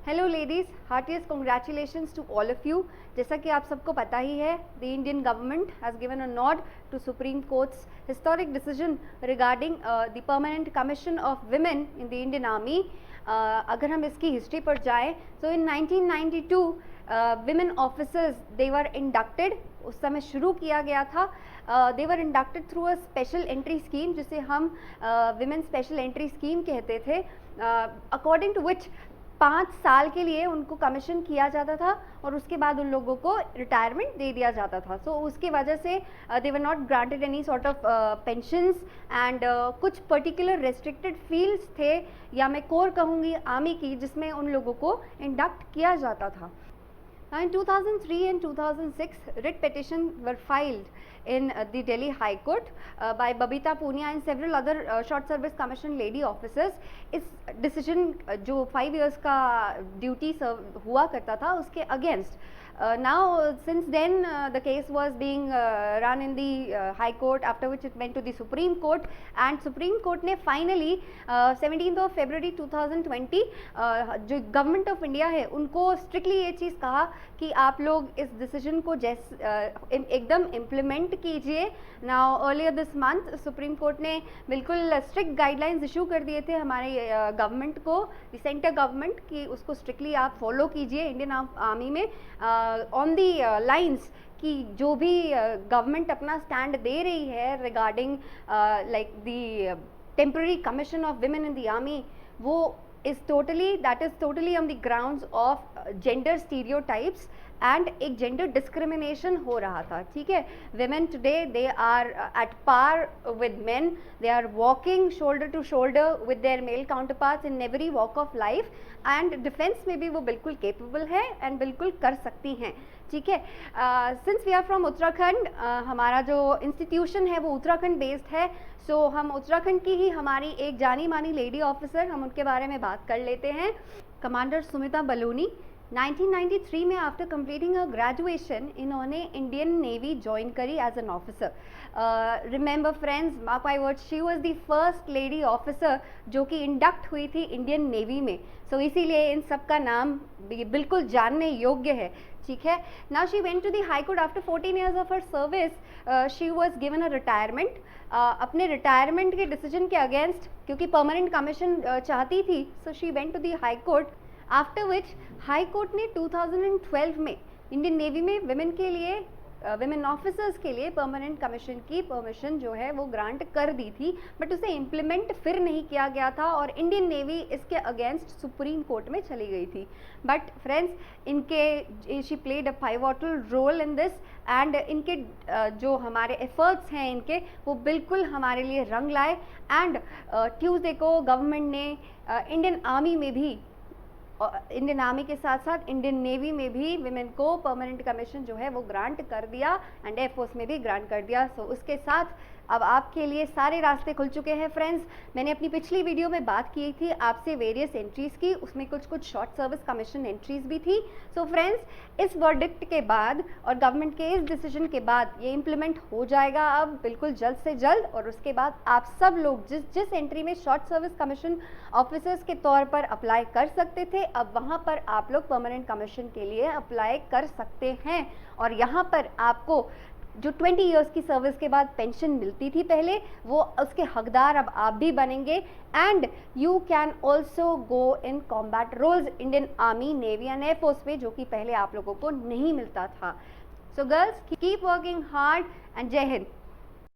Hello ladies, heartiest congratulations to all of you. जैसा कि आप सबको पता ही है, the Indian government has given a nod to Supreme Court's historic decision regarding the permanent commission of women in the Indian army. अगर हम इसकी हिस्ट्री पर जाएं तो in 1992 women officers they were inducted, उस समय शुरू किया गया था। They were inducted through a special entry scheme, जिसे हम विमेन स्पेशल एंट्री स्कीम कहते थे, अकॉर्डिंग टू विच 5 साल के लिए उनको कमीशन किया जाता था और उसके बाद उन लोगों को रिटायरमेंट दे दिया जाता था। सो उसकी वजह से they were not granted any sort of pensions and कुछ पर्टिकुलर रेस्ट्रिक्टेड फील्ड्स थे, या मैं कोर कहूँगी आर्मी की, जिसमें उन लोगों को इंडक्ट किया जाता था। Now in 2003 and 2006, writ petitions were filed in the Delhi High Court by Babita Punia and several other short service commission lady officers. इस decision जो 5 years का duty हुआ करता था उसके against. Now since then the case was being run in the High Court, after which it went to the Supreme Court, and Supreme Court ने finally 17th of February 2020 जो government of India है उनको strictly ये चीज़ कहा कि आप लोग इस डिसीजन को एकदम इम्प्लीमेंट कीजिए। Now earlier this month supreme court ने बिल्कुल स्ट्रिक्ट गाइडलाइंस इशू कर दिए थे हमारे गवर्नमेंट को, सेंटर गवर्नमेंट, कि उसको स्ट्रिक्टली आप फॉलो कीजिए इंडियन आर्मी में, ऑन दी लाइंस कि जो भी गवर्नमेंट अपना स्टैंड दे रही है regarding like the temporary commission of women in the army, वो that is totally on the grounds of gender stereotypes and एक जेंडर डिस्क्रिमिनेशन हो रहा था। ठीक है, women today they are at par with men, they are walking shoulder to shoulder with their male counterparts in every walk of life, and defence में भी वो बिल्कुल केपेबल है एंड बिल्कुल कर सकती हैं। ठीक है, since we are from Uttarakhand, हमारा जो इंस्टीट्यूशन है वो उत्तराखंड बेस्ड है, सो हम उत्तराखंड की ही हमारी एक जानी मानी लेडी ऑफिसर, हम उनके बारे में बात कर लेते हैं। कमांडर सुमिता बलूनी 1993 में आफ्टर कंप्लीटिंग अ ग्रेजुएशन इन्होंने इंडियन नेवी ज्वाइन करी as an officer. Remember friends, mark my word, she was the first lady officer जो कि इंडक्ट हुई थी इंडियन नेवी में। सो इसीलिए इन सब का नाम बिल्कुल जानने योग्य है। ठीक है, now she went to the high court after 14 years of her service. She was given a retirement. अपने रिटायरमेंट के डिसीजन के अगेंस्ट, क्योंकि परमानेंट कमीशन चाहती थी, so she went to the high court, after which high court ने 2012 में Indian navy में women के लिए, विमेन ऑफिसर्स के लिए परमानेंट कमीशन की परमिशन जो है वो ग्रांट कर दी थी, बट उसे इम्प्लीमेंट फिर नहीं किया गया था और इंडियन नेवी इसके अगेंस्ट सुप्रीम कोर्ट में चली गई थी। बट फ्रेंड्स, इनके she played a pivotal role in this, and इनके जो हमारे एफर्ट्स हैं इनके, वो बिल्कुल हमारे लिए रंग लाए। एंड ट्यूसडे को गवर्नमेंट ने इंडियन आर्मी में भी, इंडियन आर्मी के साथ साथ इंडियन नेवी में भी विमेन को परमानेंट कमीशन जो है वो ग्रांट कर दिया, एंड एयरफोर्स में भी ग्रांट कर दिया। सो उसके साथ अब आपके लिए सारे रास्ते खुल चुके हैं। फ्रेंड्स, मैंने अपनी पिछली वीडियो में बात की थी आपसे वेरियस एंट्रीज़ की, उसमें कुछ शॉर्ट सर्विस कमीशन एंट्रीज़ भी थी। सो फ्रेंड्स, इस वर्डिक्ट के बाद और गवर्नमेंट के इस डिसीजन के बाद ये इम्प्लीमेंट हो जाएगा अब बिल्कुल जल्द से जल्द, और उसके बाद आप सब लोग जिस एंट्री में शॉर्ट सर्विस कमीशन ऑफिसर्स के तौर पर अप्लाई कर सकते थे, अब वहाँ पर आप लोग परमानेंट कमीशन के लिए अप्लाई कर सकते हैं। और यहाँ पर आपको जो 20 इयर्स की सर्विस के बाद पेंशन मिलती थी पहले, वो उसके हकदार अब आप भी बनेंगे, and you can also go in combat roles Indian Army, Navy and Air Force में, जो कि पहले आप लोगों को नहीं मिलता था। So girls, keep working hard and जय हिंद।